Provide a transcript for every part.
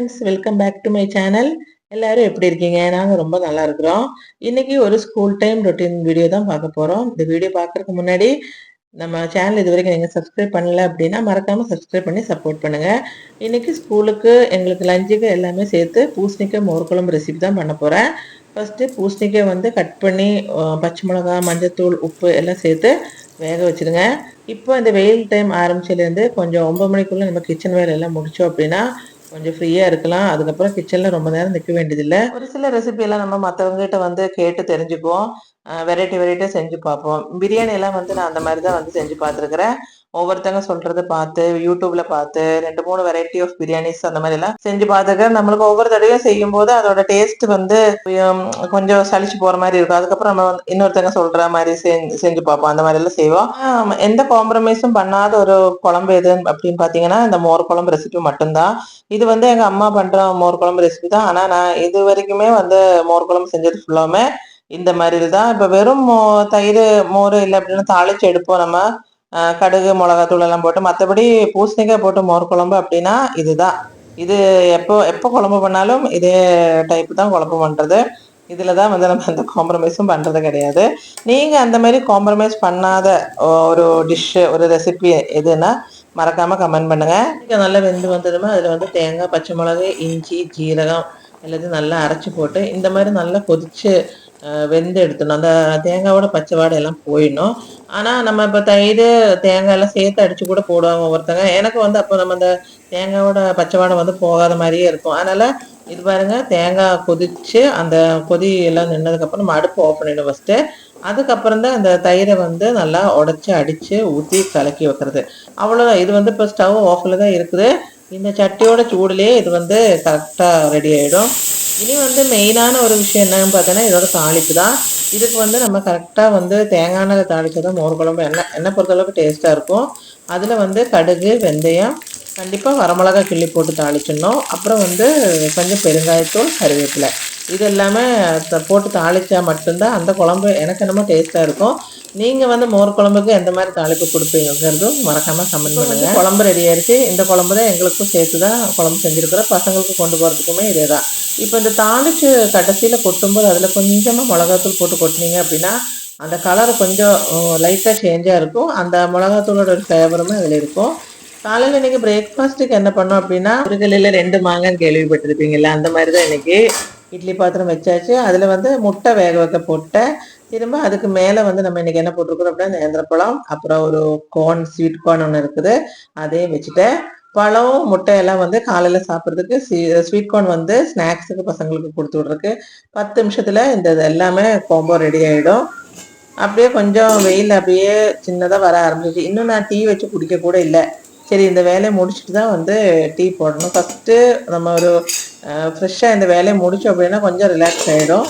Friends, welcome back to my channel. எல்லாரும் எப்படி இருக்கீங்க? நாங்க ரொம்ப நல்லா இருக்கிறோம். இன்னைக்கு ஒரு ஸ்கூல் டைம் ரொட்டீன் வீடியோ தான் பார்க்க போறோம். இந்த வீடியோ பார்க்கறதுக்கு முன்னாடி நம்ம சேனல் இதுவரைக்கும் நீங்க சப்ஸ்கிரைப் பண்ணல அப்படின்னா மறக்காம சப்ஸ்கிரைப் பண்ணி சப்போர்ட் பண்ணுங்க. இன்னைக்கு ஸ்கூலுக்கு எங்களுக்கு லஞ்சுக்கு எல்லாமே சேர்த்து பூசணிக்காய் மோர் குழம்பு ரெசிபி தான் பண்ண போறேன். ஃபர்ஸ்ட் பூசணிக்காய் வந்து கட் பண்ணி பச்சை மிளகாய், மஞ்சத்தூள், உப்பு எல்லாம் சேர்த்து வேக வச்சிருங்க. இப்போ இந்த வெயில் டைம் ஆரம்பிச்சதுலேருந்து கொஞ்சம் 9 மணிக்குள்ள நம்ம கிச்சன் வேலை எல்லாம் முடிச்சோம் அப்படின்னா கொஞ்சம் ஃப்ரீயா இருக்கலாம். அதுக்கப்புறம் கிச்சன்ல ரொம்ப நேரம் நிக்க வேண்டியதில்ல. ஒரு சில ரெசிபி எல்லாம் நம்ம மத்தவங்ககிட்ட வந்து கேட்டு தெரிஞ்சுக்குவோம். வெரைட்டி வெரைட்டியா செஞ்சு பார்ப்போம். பிரியாணி எல்லாம் வந்து நான் அந்த மாதிரி தான் வந்து செஞ்சு பார்த்துருக்கிறேன். ஒவ்வொருத்தங்க சொல்றத பார்த்து, யூடியூப்ல பார்த்து 2, 3 வெரைட்டி ஆஃப் பிரியாணிஸ் அந்த மாதிரி எல்லாம் செஞ்சு பார்த்துருக்கேன். நம்மளுக்கு ஒவ்வொரு தடவையும் செய்யும்போது அதோட டேஸ்ட் வந்து ஹம், கொஞ்சம் சலிச்சு போற மாதிரி இருக்கும். அதுக்கப்புறம் நம்ம வந்து இன்னொருத்தங்க சொல்ற மாதிரி செஞ்சு பார்ப்போம். அந்த மாதிரி எல்லாம் செய்வோம். எந்த காம்ப்ரமைஸும் பண்ணாத ஒரு குழம்பு எது அப்படின்னு பாத்தீங்கன்னா இந்த மோர் குழம்பு ரெசிபி மட்டும்தான். இது வந்து எங்க அம்மா பண்ற மோர் குழம்பு ரெசிபி தான். ஆனா நான் இது வரைக்குமே வந்து மோர் குழம்பு செஞ்சது ஃபுல்லாமே இந்த மாதிரி தான். இப்ப வெறும் தயிர், மோர் இல்லை அப்படின்னு தாளிச்சு எடுப்போம் நம்ம. கடுகு, மிளகாத்தூள் எல்லாம் போட்டு. மற்றபடி பூசணிக்காய் போட்டு மோர் குழம்பு அப்படின்னா இதுதான். இது எப்போ எப்போ குழம்பு பண்ணாலும் இதே டைப் தான் குழம்பு பண்றது. இதுல தான் வந்து நம்ம அந்த காம்ப்ரமைஸும் பண்றது கிடையாது. நீங்க அந்த மாதிரி காம்ப்ரமைஸ் பண்ணாத ஒரு டிஷ், ஒரு ரெசிபி எதுன்னா மறக்காம கமெண்ட் பண்ணுங்க. நல்லா வெந்து வந்ததுமே அதுல வந்து தேங்காய், பச்சை மிளகு, இஞ்சி, ஜீரகம் எல்லாத்தையும் நல்லா அரைச்சு போட்டு இந்த மாதிரி நல்லா கொதிச்சு வெந்து எடுத்துடணும். அந்த தேங்காயோட பச்சை வாடை எல்லாம் போயிடணும். ஆனா நம்ம இப்ப தயிர், தேங்காய் எல்லாம் சேர்த்து அடிச்சு கூட போடுவாங்க ஒருத்தங்க. எனக்கு வந்து அப்போ நம்ம அந்த தேங்காயோட பச்சை வாடை வந்து போகாத மாதிரியே இருக்கும். அதனால இது பாருங்க, தேங்காய் கொதிச்சு அந்த கொதி எல்லாம் நின்னதுக்கு அப்புறம் நம்ம அடுப்பு ஆஃப் பண்ணிடணும் ஃபர்ஸ்ட். அதுக்கப்புறம் தான் அந்த தயிரை வந்து நல்லா உடைச்சு அடிச்சு ஊற்றி கலக்கி வைக்கிறது. அவ்வளோதான். இது வந்து இப்போ ஸ்டவ் ஆஃப்ல தான் இருக்குது. இந்த சட்டியோட சூடுலேயே இது வந்து கரெக்டாக ரெடி ஆகிடும். இனி வந்து மெயினான ஒரு விஷயம் என்னன்னு பார்த்தோன்னா இதோட தாளிப்பு தான். இதுக்கு வந்து நம்ம கரெக்டாக வந்து தேங்காய் எண்ணெய் தாளிச்சதான் மோர் குழம்பு எண்ணெய் பொறுத்தளவுக்கு டேஸ்ட்டாக இருக்கும். அதில் வந்து கடுகு, வெந்தயம், கண்டிப்பாக வரமிளகா கிள்ளி போட்டு தாளிச்சிடணும். அப்புறம் வந்து கொஞ்சம் பெருங்காயத்தூள், கருவேப்பிலை இது எல்லாமே போட்டு தாளிச்சா மட்டும்தான் அந்த குழம்பு எனக்கு என்னமோ டேஸ்ட்டாக இருக்கும். நீங்கள் வந்து மோர் குழம்புக்கு எந்த மாதிரி தாளிப்பு கொடுப்பீங்கிறதும் மறக்காமல் கமெண்ட் பண்ணுங்க. குழம்பு ரெடி ஆயிடுச்சு. இந்த குழம்பு தான் எங்களுக்கும் சேர்த்து தான் குழம்பு செஞ்சுருக்கிறோம். பசங்களுக்கு கொண்டு போகிறதுக்குமே இதே தான். இப்போ இந்த தாளிச்சு கடைசியில் கொட்டும்போது அதில் கொஞ்சமாக மிளகாத்தூள் போட்டு கொட்டினீங்க அப்படின்னா அந்த கலர் கொஞ்சம் லைட்டாக சேஞ்சாக இருக்கும். அந்த மிளகாத்தூளோட ஒரு ஃப்ளேவருமே அதில் இருக்கும். காலையில் இன்னைக்கு பிரேக்ஃபாஸ்ட்டுக்கு என்ன பண்ணோம் அப்படின்னா ஒரு கிளையில் 2 மாங்காய் கேள்விப்பட்டிருப்பீங்கல்ல, அந்த மாதிரி தான் இன்னைக்கு இட்லி பாத்திரம் வச்சாச்சு. அதில் வந்து முட்டை வேக வைக்க போட்டேன். திரும்ப அதுக்கு மேலே வந்து நம்ம இன்னைக்கு என்ன போட்டிருக்கிறோம் அப்படின்னா நேந்திரப்பழம், அப்புறம் ஒரு கார்ன், ஸ்வீட் கார்ன் ஒன்று இருக்குது, அதையும் வச்சுட்டேன். பழம், முட்டை எல்லாம் வந்து காலையில் சாப்பிட்றதுக்கு, ஸ்வீட் கார்ன் வந்து ஸ்நாக்ஸுக்கு பசங்களுக்கு கொடுத்து விட்றதுக்கு 10 நிமிஷத்தில் இந்த இது எல்லாமே காம்போ ரெடி ஆகிடும். அப்படியே கொஞ்சம் வெயில் அப்படியே சின்னதாக வர ஆரம்பிச்சிச்சு. இன்னும் நான் டீ வச்சு குடிக்க கூட இல்லை. சரி, இந்த வேலையை முடிச்சுட்டு தான் வந்து டீ போடணும். ஃபஸ்ட்டு நம்ம ஒரு ஃப்ரெஷ்ஷாக இந்த வேலையை முடிச்சோம் அப்படின்னா கொஞ்சம் ரிலாக்ஸ் ஆகிடும்.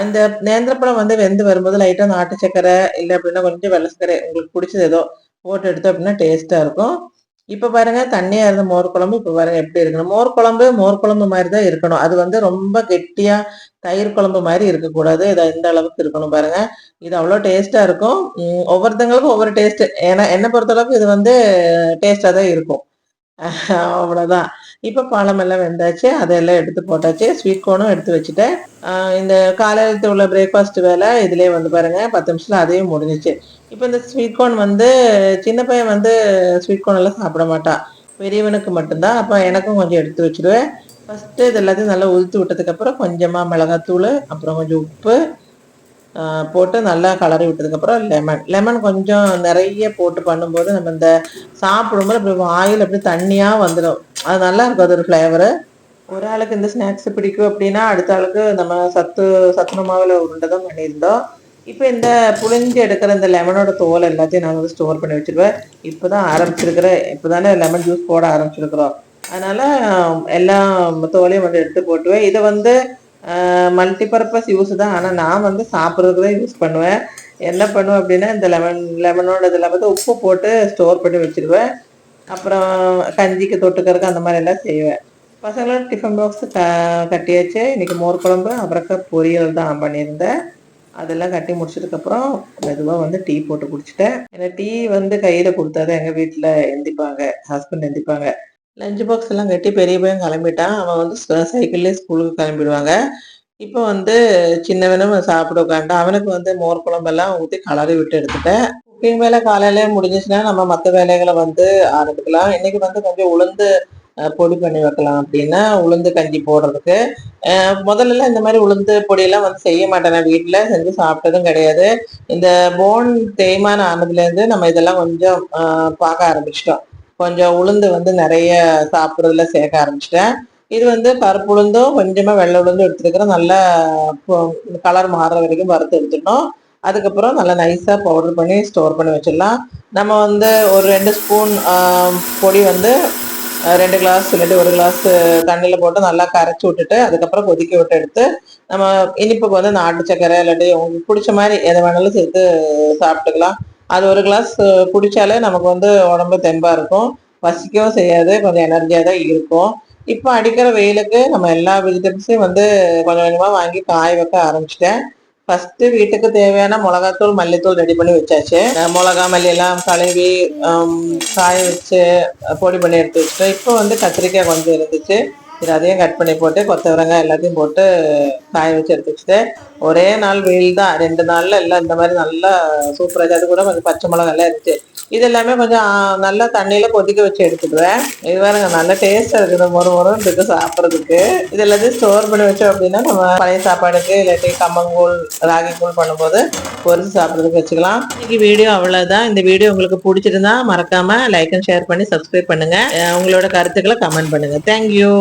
இந்த நேந்திரப்பழம் வந்து வெந்து வரும்போது லைட்டாக நாட்டு சக்கரை இல்லை அப்படின்னா கொஞ்சம் வெள்ளை சக்கரை உங்களுக்கு பிடிச்சது ஏதோ போட்டு எடுத்தோம் அப்படின்னா டேஸ்ட்டாக இருக்கும். இப்போ பாருங்க, தண்ணியாக இருந்த மோர் குழம்பு இப்போ பாருங்க எப்படி இருக்கணும். மோர் குழம்பு மாதிரி தான் இருக்கணும். அது வந்து ரொம்ப கெட்டியா தயிர் குழம்பு மாதிரி இருக்கக்கூடாது. இதை இந்த அளவுக்கு இருக்கணும் பாருங்க. இது அவ்வளோ டேஸ்டா இருக்கும். ஒவ்வொருத்தங்களுக்கும் ஒவ்வொரு டேஸ்ட். ஏன்னா என்னை பொறுத்தளவுக்கு இது வந்து டேஸ்டா தான் இருக்கும். அவ்வளோதான். இப்போ பழம் எல்லாம் வெந்தாச்சு. அதெல்லாம் எடுத்து போட்டாச்சு. ஸ்வீட் கார்னும் எடுத்து வச்சுட்டேன். இந்த காலையிலத்து உள்ள பிரேக்ஃபாஸ்ட் வேலை இதுலேயே வந்து பாருங்க 10 நிமிஷத்துல அதையும் முடிஞ்சிச்சு. இப்போ இந்த ஸ்வீட் கார்ன் வந்து சின்ன பையன் வந்து ஸ்வீட் கார்ன் எல்லாம் சாப்பிட மாட்டான். பெரியவனுக்கு மட்டும்தான். அப்போ எனக்கும் கொஞ்சம் எடுத்து வச்சிருவேன். ஃபர்ஸ்ட்டு இது எல்லாத்தையும் நல்லா உதுத்து விட்டதுக்கப்புறம் கொஞ்சமாக மிளகாத்தூள், அப்புறம் கொஞ்சம் உப்பு போட்டு நல்லா கலரி விட்டதுக்கப்புறம் லெமன் கொஞ்சம் நிறைய போட்டு பண்ணும்போது நம்ம இந்த சாப்பிடும்போது அப்படி வாயில் அப்படி தண்ணியாக வந்துடும். அது நல்லா இருக்கும். அது ஒரு ஃப்ளேவரு. ஒரு ஆளுக்கு இந்த ஸ்நாக்ஸ் பிடிக்கும் அப்படின்னா அடுத்த ஆளுக்கு நம்ம சத்துணவு மாவில் உருண்டை தான் பண்ணியிருந்தோம். இப்போ இந்த புளிஞ்சு எடுக்கிற இந்த லெமனோட தோல் எல்லாத்தையும் நான் வந்து ஸ்டோர் பண்ணி வச்சிருவேன். இப்போ தான் ஆரம்பிச்சிருக்கிறேன். இப்போ தானே லெமன் ஜூஸ் போட ஆரம்பிச்சிருக்கிறோம். அதனால எல்லாம் தோலையும் வந்து எடுத்து போட்டுவேன். இதை வந்து மல்டிபர்பஸ் யூஸ் தான். ஆனால் நான் வந்து சாப்பிட்றதுக்கு தான் யூஸ் பண்ணுவேன். என்ன பண்ணுவேன் அப்படின்னா இந்த லெமனோட இதில் வந்து உப்பு போட்டு ஸ்டோர் பண்ணி வச்சிருவேன். அப்புறம் கஞ்சிக்கு தொட்டுக்கிறதுக்கு அந்த மாதிரி எல்லாம் செய்வேன். பசங்களோட டிஃபன் பாக்ஸ் கட்டியாச்சு. இன்னைக்கு மோர் குழம்பு, அவரைக்காய் பொரியல் தான் பண்ணியிருந்தேன். அதெல்லாம் கட்டி முடிச்சதுக்கப்புறம் மெதுவாக வந்து டீ போட்டு குடிச்சிட்டேன். ஏன்னா டீ வந்து கையில் கொடுத்தாதான் எங்கள் வீட்டில் எந்திப்பாங்க, ஹஸ்பண்ட் எந்திப்பாங்க. லஞ்ச் பாக்ஸ் எல்லாம் கட்டி பெரிய பையன் கிளம்பிட்டான். அவன் வந்து சைக்கிள்லேயே ஸ்கூலுக்கு கிளம்பிடுவாங்க. இப்போ வந்து சின்னவனும் சாப்பிட உட்காந்துட்டான். அவனுக்கு வந்து மோர் குழம்பெல்லாம் ஊற்றி கலரி விட்டு எடுத்துட்டேன். குக்கிங் வேலை காலையிலே முடிஞ்சிச்சுன்னா நம்ம மற்ற வேலைகளை வந்து ஆரம்பிக்கலாம். இன்னைக்கு வந்து கொஞ்சம் உளுந்து பொடி பண்ணி வைக்கலாம் அப்படின்னா உளுந்து கஞ்சி போடுறதுக்கு. முதல்லலாம் இந்த மாதிரி உளுந்து பொடியெல்லாம் வந்து செய்ய மாட்டேன். நான் வீட்டில் செஞ்சு சாப்பிட்டதும் கிடையாது. இந்த போன் தேய்மானம் ஆனதுலேருந்து நம்ம இதெல்லாம் கொஞ்சம் பார்க்க ஆரம்பிச்சிட்டோம். கொஞ்சம் உளுந்து வந்து நிறைய சாப்பிட்றதுல சேர்க்க ஆரம்பிச்சிட்டேன். இது வந்து கருப்பு உளுந்தும் கொஞ்சமாக வெள்ளை உளுந்தும் எடுத்துருக்கிறோம். நல்லா கலர் மாறுற வரைக்கும் வறுத்து எடுத்துட்டோம். அதுக்கப்புறம் நல்லா நைஸாக பவுடர் பண்ணி ஸ்டோர் பண்ணி வச்சிடலாம். நம்ம வந்து ஒரு 2 ஸ்பூன் பொடி வந்து 2 கிளாஸ் இல்லாட்டி 1 கிளாஸ் தண்ணியில் போட்டு நல்லா கரைச்சி விட்டுட்டு அதுக்கப்புறம் கொதிக்க விட்டு எடுத்து நம்ம இனிப்புக்கு வந்து நாட்டு சர்க்கரை இல்லாட்டி உங்களுக்கு பிடிச்ச மாதிரி எதை வேணாலும் சேர்த்து சாப்பிட்டுக்கலாம். அது 1 கிளாஸ் குடித்தாலே நமக்கு வந்து உடம்பு தெம்பாக இருக்கும், பசிக்கவும் செய்யாது, கொஞ்சம் எனர்ஜியாக தான் இருக்கும். இப்போ அடிக்கிற வெயிலுக்கு நம்ம எல்லா வெஜிடபிள்ஸையும் வந்து கொஞ்சம் கொஞ்சமாக வாங்கி காய வைக்க ஆரம்பிச்சிட்டேன். ஃபர்ஸ்ட் வீட்டுக்கு தேவையான மிளகாத்தூள் மல்லித்தூள் ரெடி பண்ணி வச்சாச்சு. மிளகா மல்லி எல்லாம் கழுவி காய வச்சு பொடி பண்ணி எடுத்து வச்சுட்டோம். இப்போ வந்து கத்திரிக்காய் கொஞ்சம் இருந்துச்சு, இது அதையும் கட் பண்ணி போட்டு கொத்தவரங்காய் எல்லாத்தையும் போட்டு காய வச்சு எடுத்து வச்சுட்டு ஒரே நாள் வெயில் தான், 2 நாள்ல எல்லாம் இந்த மாதிரி நல்லா சூப்பராக. அது கூட கொஞ்சம் பச்சை மிளகா எல்லாம் இருந்துச்சு. இது எல்லாமே கொஞ்சம் நல்லா தண்ணியில கொதிக்க வச்சு எடுத்துக்குவேன். இது பாருங்க நல்ல டேஸ்டா இருக்குது, மொறுன்னு இருக்கு சாப்பிட்றதுக்கு. இது எல்லாத்தையும் ஸ்டோர் பண்ணி வச்சோம் அப்படின்னா நம்ம பழைய சாப்பாடுக்கு இல்லாட்டி கம்மங்கூழ் ராகி கூழ் பண்ணும்போது பொரிச்சு சாப்பிட்றதுக்கு வச்சுக்கலாம். இன்னைக்கு வீடியோ அவ்வளவுதான். இந்த வீடியோ உங்களுக்கு பிடிச்சிருந்தா மறக்காம லைக் அண்ட் ஷேர் பண்ணி சப்ஸ்கிரைப் பண்ணுங்க. உங்களோட கருத்துக்களை கமெண்ட் பண்ணுங்க. தேங்க்யூ.